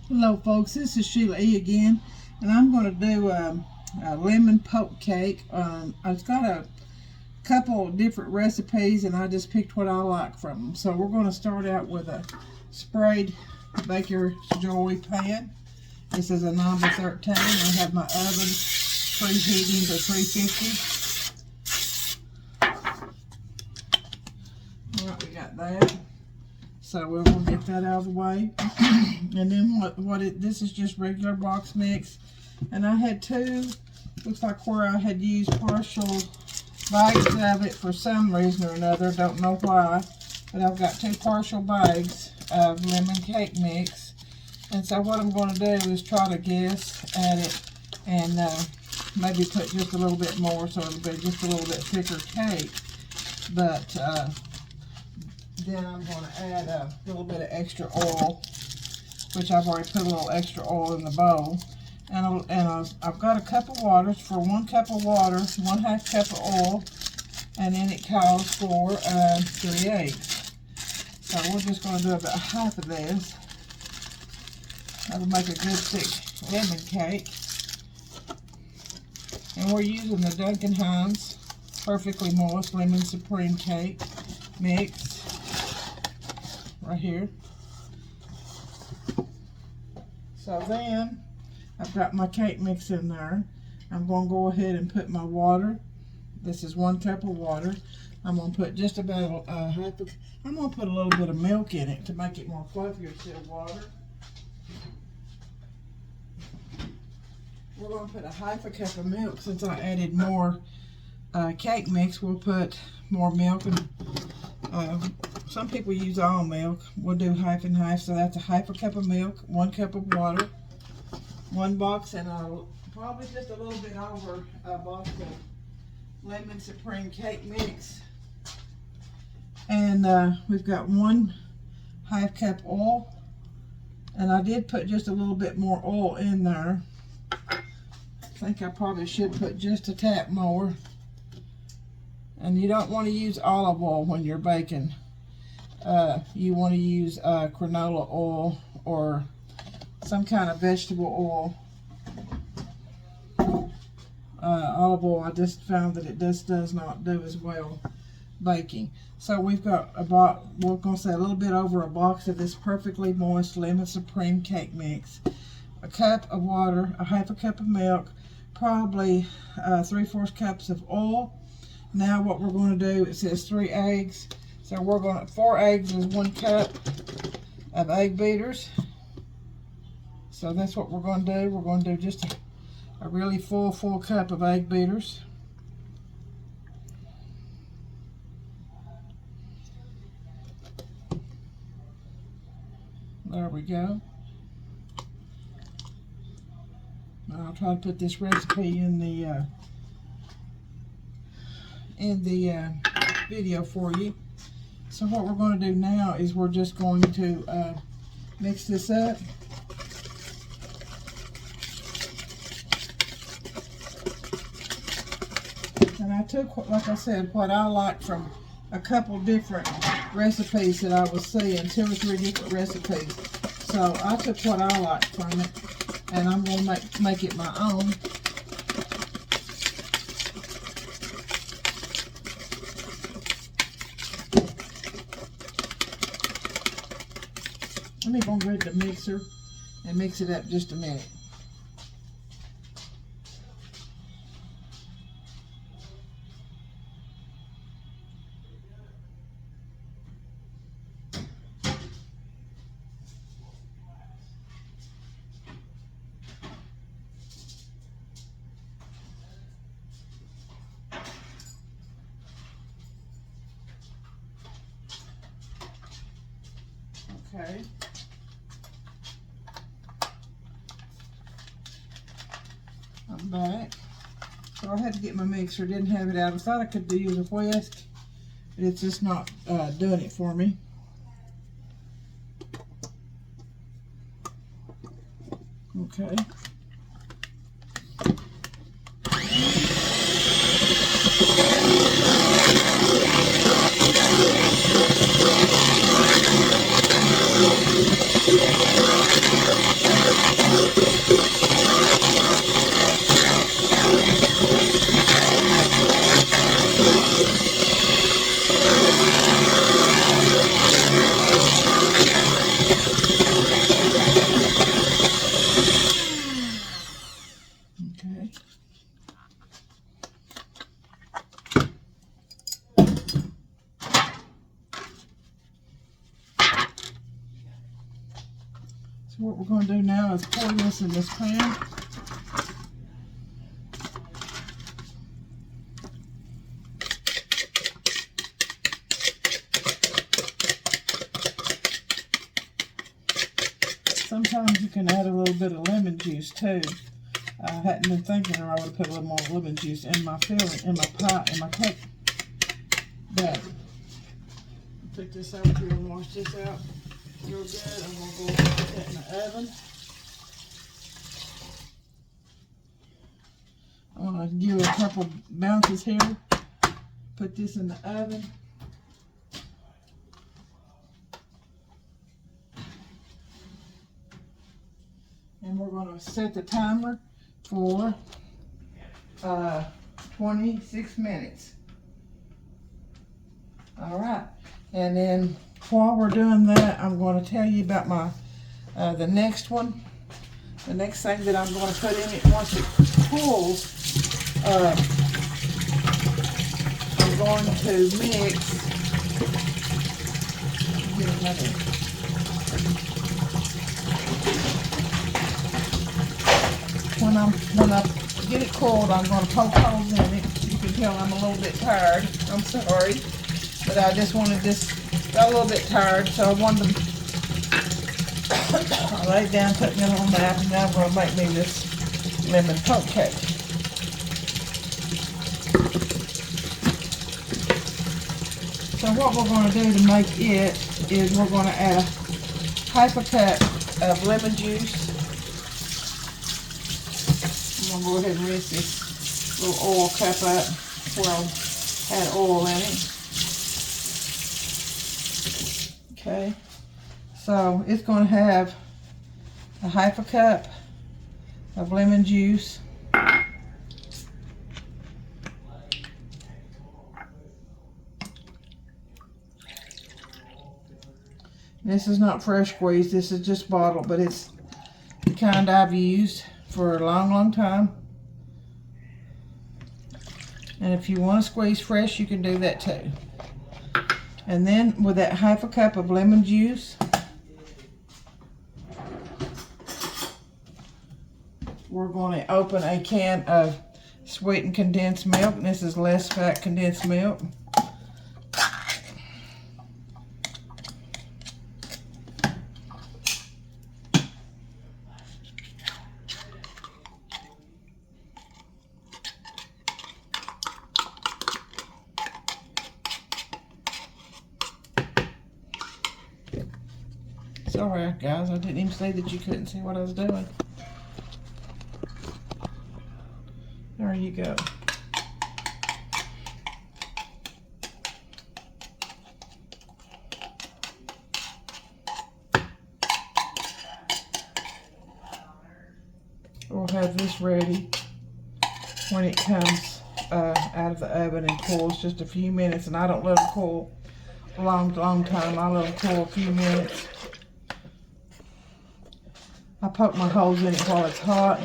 Hello folks, this is Sheila E again, and I'm going to do a lemon poke cake. I've got a couple different recipes and I just picked what I like from them. So we're going to start out with a sprayed Baker's Joy pan. This is a number 13. I have my oven preheating to 350. Alright, we got that. So we're going to get that out of the way. And then this is just regular box mix. And I had two, looks like where I had used partial bags of it for some reason or another. Don't know why. But I've got two partial bags of lemon cake mix. And so what I'm going to do is try to guess at it and maybe put just a little bit more so it'll be just a little bit thicker cake. But then I'm going to add a little bit of extra oil, which I've already put a little extra oil in the bowl. And I've got a cup of water. For 1 cup of water, 1/2 cup of oil, and then it calls for 3 eggs. So we're just going to do about half of this. That'll make a good thick lemon cake. And we're using the Duncan Hines Perfectly Moist Lemon Supreme Cake Mix right here. So then I've got my cake mix in there. I'm going to go ahead and put my water. This is 1 cup of water. I'm going to put just about I'm going to put a little bit of milk in it to make it more fluffy instead of water. We're going to put a 1/2 cup of milk. Since I added more cake mix, we'll put more milk. And some people use all milk. We'll do 1/2 and 1/2. So that's a 1/2 cup of milk, 1 cup of water, 1 box, and probably just a little bit over a box of Lemon Supreme Cake Mix. And we've got 1/2 cup oil. And I did put just a little bit more oil in there. I think I probably should put just a tap more. And you don't want to use olive oil when you're baking. You want to use canola oil or some kind of vegetable oil. Olive oil, I just found that it just does not do as well baking. So we've got we're going to say a little bit over a box of this Perfectly Moist Lemon Supreme Cake Mix. A cup of water, a 1/2 cup of milk, probably 3/4 cups of oil. Now what we're going to do, it says 3 eggs. So we're going to, 4 eggs is 1 cup of egg beaters. So that's what we're going to do. We're going to do just a really full cup of egg beaters. There we go. I'll try to put this recipe in the video for you. So what we're going to do now is we're just going to mix this up. And I took, like I said, what I like from a couple different recipes that I was seeing, 2 or 3 different recipes. So I took what I liked from it, and I'm going to make it my own. Let me go grab the mixer and mix it up just a minute. Okay. I'm back. So I had to get my mixer. Didn't have it out. I thought I could use a whisk, but it's just not doing it for me. Okay. going to do now is pour this in this pan. Sometimes you can add a little bit of lemon juice too. I hadn't been thinking, or I would have put a little more lemon juice in my filling, in my pie, in my cake batter. Put this over here and wash this out real good. I'm going to go and put that in the oven. I'm going to give it a couple bounces here. Put this in the oven. And we're going to set the timer for 26 minutes. All right. And then while we're doing that, I'm going to tell you about my the next one. The next thing that I'm going to put in it once it cools, I'm going to mix. Get another. When I get it cooled, I'm going to poke holes in it. You can tell I'm a little bit tired. I'm sorry, but I just wanted this. Got a little bit tired, so I wanted to. I laid down, put me on a nap, and now I'm going to make me this lemon poke cake. So what we're going to do to make it is we're going to add a half a cup of lemon juice. I'm going to go ahead and rinse this little oil cup up where I had oil in it. Okay, so it's going to have a half a cup of lemon juice. This is not fresh squeezed, this is just bottled, but it's the kind I've used for a long, long time. And if you want to squeeze fresh, you can do that too. And then with that half a cup of lemon juice, we're going to open a can of sweetened condensed milk. And this is less fat condensed milk. Sorry guys, I didn't even say that you couldn't see what I was doing. There you go. We'll have this ready when it comes out of the oven and cools just a few minutes. And I don't let it cool a long time. I let it cool a few minutes. I poke my holes in it while it's hot.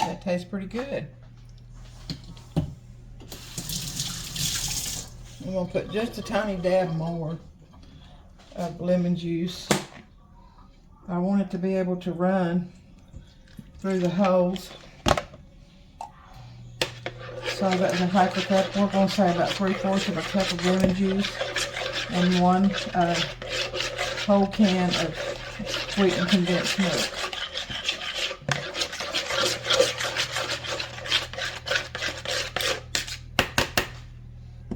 That tastes pretty good. I'm going to put just a tiny dab more of lemon juice. I want it to be able to run through the holes. So I've got the half a cup. We're going to say about 3/4 of a cup of lemon juice and one whole can of sweetened condensed milk.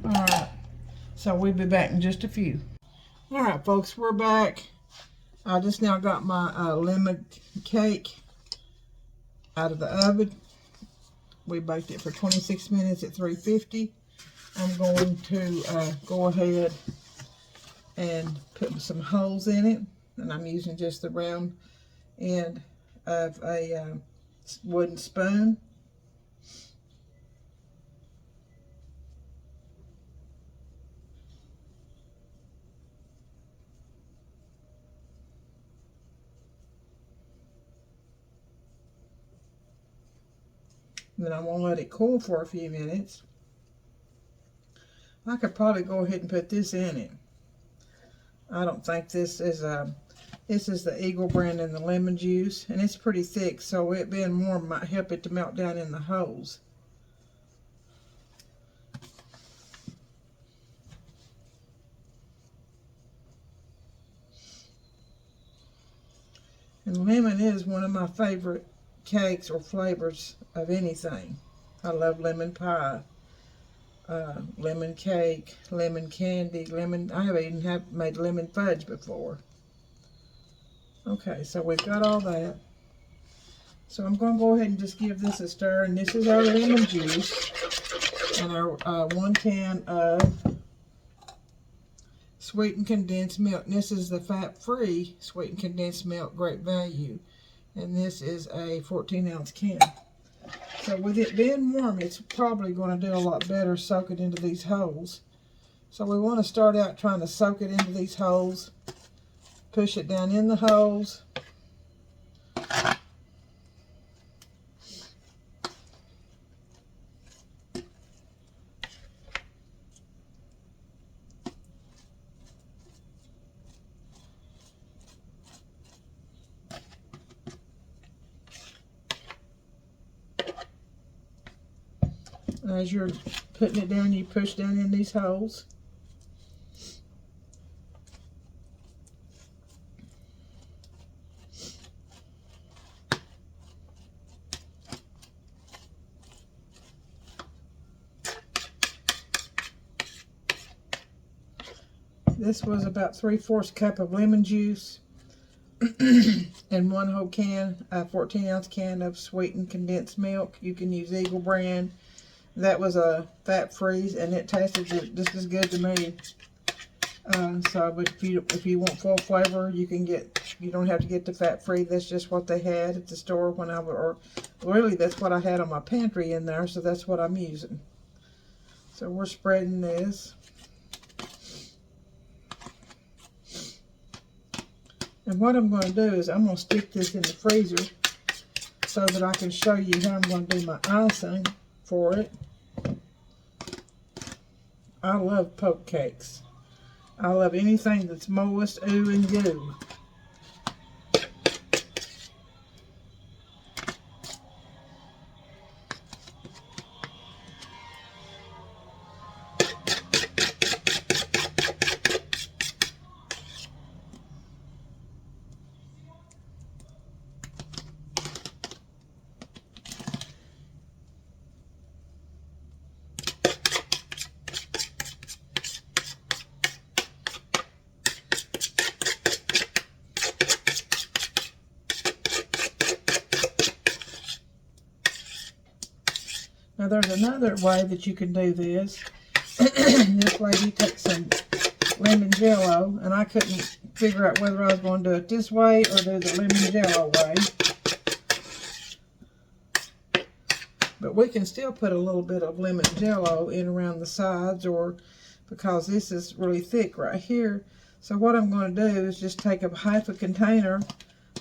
Alright, so we'll be back in just a few. Alright folks, we're back. I just now got my lemon cake out of the oven. We baked it for 26 minutes at 350. I'm going to go ahead and put some holes in it. And I'm using just the round end of a wooden spoon. Then I'm going to let it cool for a few minutes. I could probably go ahead and put this in it. I don't think this is the Eagle brand and the lemon juice, and it's pretty thick, so it being warm might help it to melt down in the holes. And lemon is one of my favorite cakes or flavors of anything. I love lemon pie, lemon cake, lemon candy, lemon. I have even made lemon fudge before. Okay, so we've got all that. So I'm going to go ahead and just give this a stir. And this is our lemon juice and our 1 can of sweetened condensed milk. And this is the fat-free sweetened condensed milk, great value. And this is a 14-ounce can. So with it being warm, it's probably going to do a lot better soak it into these holes. So we want to start out trying to soak it into these holes. Push it down in the holes. As you're putting it down, you push down in these holes. This was about 3/4 cup of lemon juice and 1 whole can, a 14-ounce can of sweetened condensed milk. You can use Eagle brand. That was a fat-free, and it tasted just as good to me. But if you want full flavor, you don't have to get the fat-free. That's just what they had at the store or really that's what I had on my pantry in there, so that's what I'm using. So we're spreading this. And what I'm going to do is I'm going to stick this in the freezer so that I can show you how I'm going to do my icing for it. I love poke cakes. I love anything that's moist, ooh, and goo. Now there's another way that you can do this. This lady took some lemon jello, and I couldn't figure out whether I was going to do it this way or do the lemon jello way. But we can still put a little bit of lemon jello in around the sides, or because this is really thick right here. So what I'm going to do is just take a half a container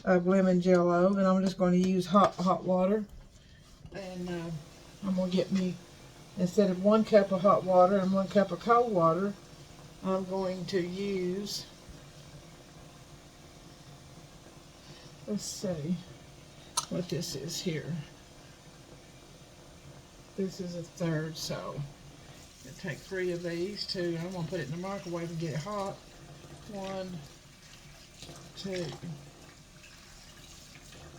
of lemon jello, and I'm just going to use hot water. And I'm going to get me, instead of 1 cup of hot water and 1 cup of cold water, I'm going to use, let's see what this is here. This is a third, so I'll take 3 of these, 2. I'm going to put it in the microwave and get it hot. 1, 2,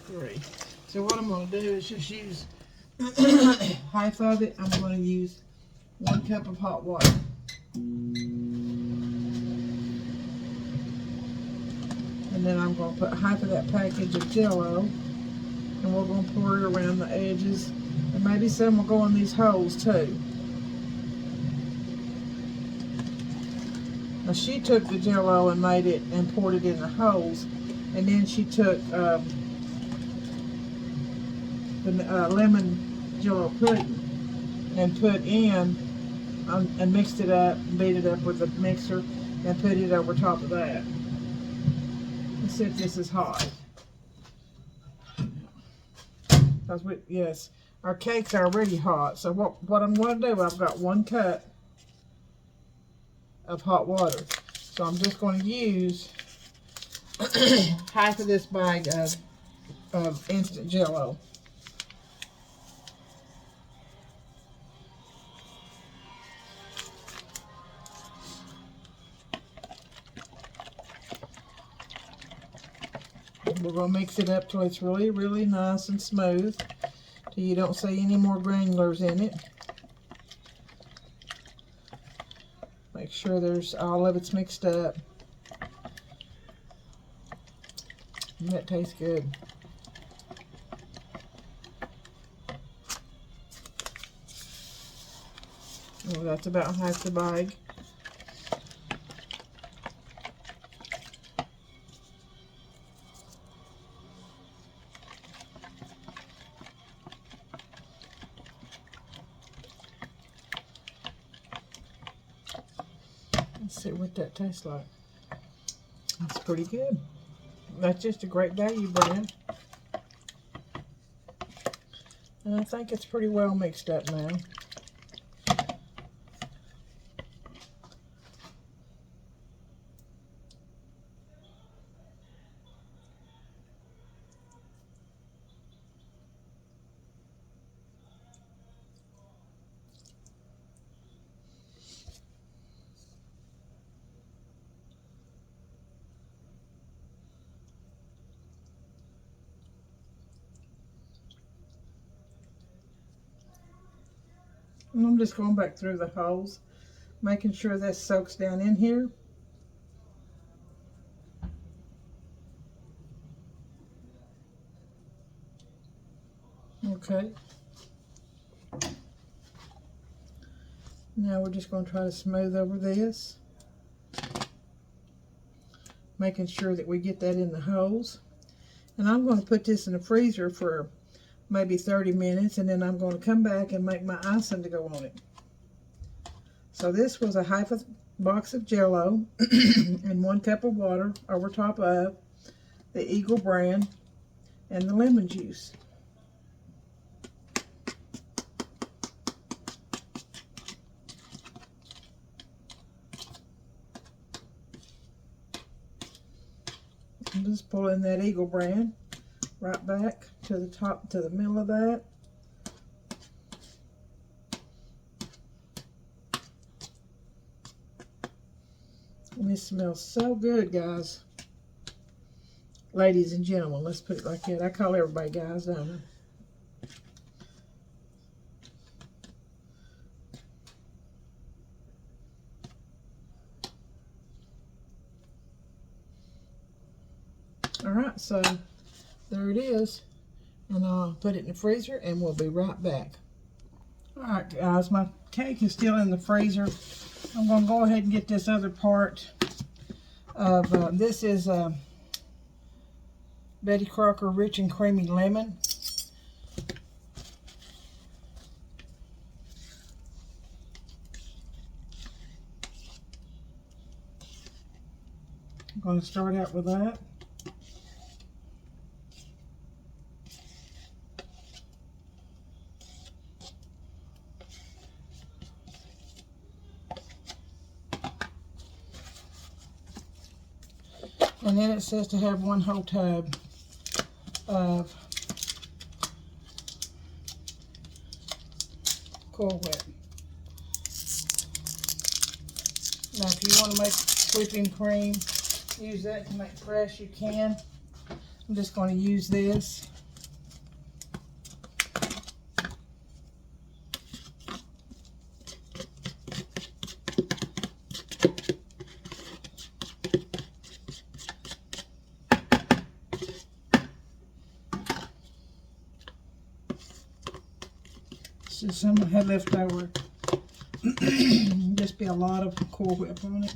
3. So what I'm going to do is just use half of it. I'm going to use 1 cup of hot water. And then I'm going to put half of that package of Jello, and we're going to pour it around the edges, and maybe some will go in these holes too. Now she took the Jello and made it and poured it in the holes, and then she took the lemon Jello pudding and put in and mixed it up, beat it up with a mixer, and put it over top of that. Let's see if this is hot. Yes, our cakes are already hot. So what I'm going to do, I've got 1 cup of hot water. So I'm just going to use half of this bag of instant Jello. We're going to mix it up till it's really, really nice and smooth, till you don't see any more granulars in it. Make sure all of it's mixed up. And that tastes good. Oh, that's about half the bag. Let's see what that tastes like. It's pretty good. That's just a great value brand. And I think it's pretty well mixed up now. And I'm just going back through the holes, making sure that soaks down in here. Okay. Now we're just going to try to smooth over this, making sure that we get that in the holes. And I'm going to put this in the freezer for maybe 30 minutes, and then I'm going to come back and make my icing to go on it. So this was a half a box of Jello and 1 cup of water over top of the Eagle brand and the lemon juice. I'm just pulling that Eagle brand right back to the top, to the middle of that. And this smells so good, guys. Ladies and gentlemen, let's put it like that. I call everybody guys, don't I? Alright, so there it is. And I'll put it in the freezer and we'll be right back. Alright guys, my cake is still in the freezer. I'm going to go ahead and get this other part of, this is Betty Crocker Rich and Creamy Lemon. I'm going to start out with that. And then it says to have 1 whole tub of Cool Whip. Now if you want to make whipping cream, use that to make fresh, you can. I'm just going to use this. So some I had left over. Just be a lot of Cool Whip on it.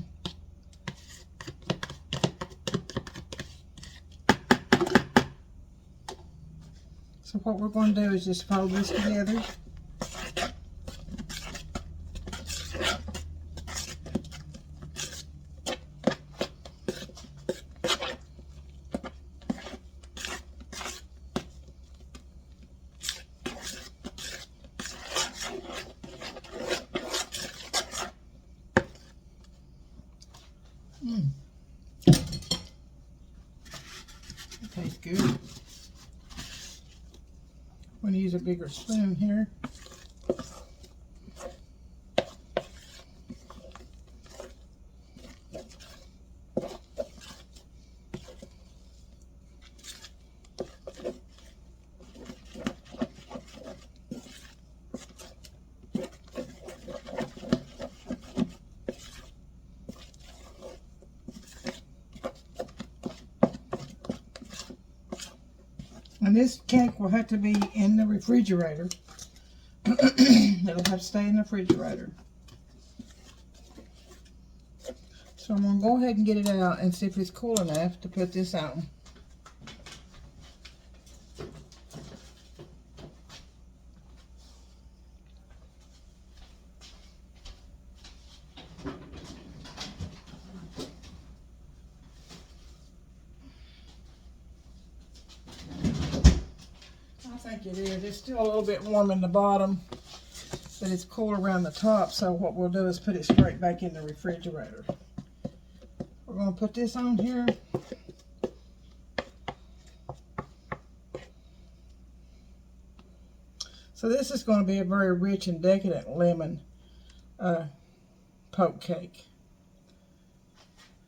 So what we're going to do is just fold this together. It tastes good. I'm going to use a bigger spoon here. And this cake will have to be in the refrigerator. It'll have to stay in the refrigerator. So I'm going to go ahead and get it out and see if it's cool enough to put this on. I think it is. It's still a little bit warm in the bottom, but it's cool around the top. So what we'll do is put it straight back in the refrigerator. We're going to put this on here. So this is going to be a very rich and decadent lemon poke cake.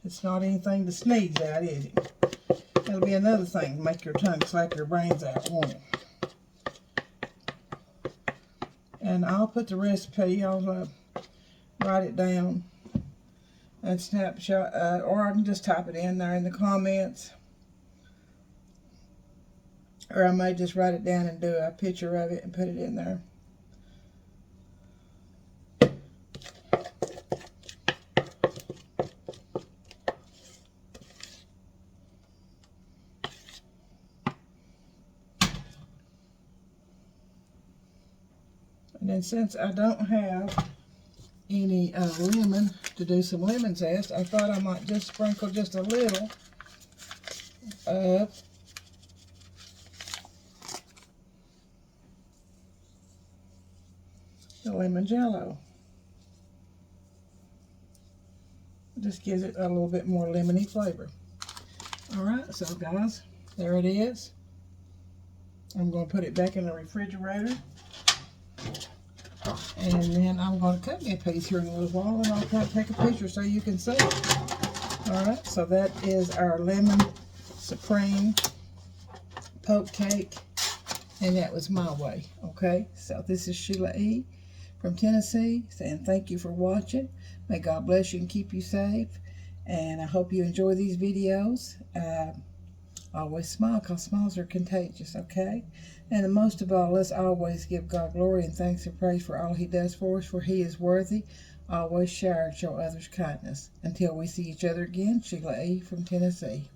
It's not anything to sneeze at, is it? It'll be another thing to make your tongue slap your brains out, won't it? And I'll put the recipe, I'll write it down and snapshot, or I can just type it in there in the comments. Or I may just write it down and do a picture of it and put it in there. And then since I don't have any lemon to do some lemon zest, I thought I might just sprinkle just a little of the lemon jello. It just gives it a little bit more lemony flavor. Alright, so guys, there it is. I'm going to put it back in the refrigerator. And then I'm going to cut me a piece here in a little while, and I'll try to take a picture so you can see it. Alright, so that is our lemon supreme poke cake, and that was my way. Okay, so this is Sheila E. from Tennessee saying thank you for watching. May God bless you and keep you safe. And I hope you enjoy these videos. Always smile, because smiles are contagious, okay? And most of all, let's always give God glory and thanks and praise for all He does for us, for He is worthy. Always share and show others kindness. Until we see each other again, Sheila E. from Tennessee.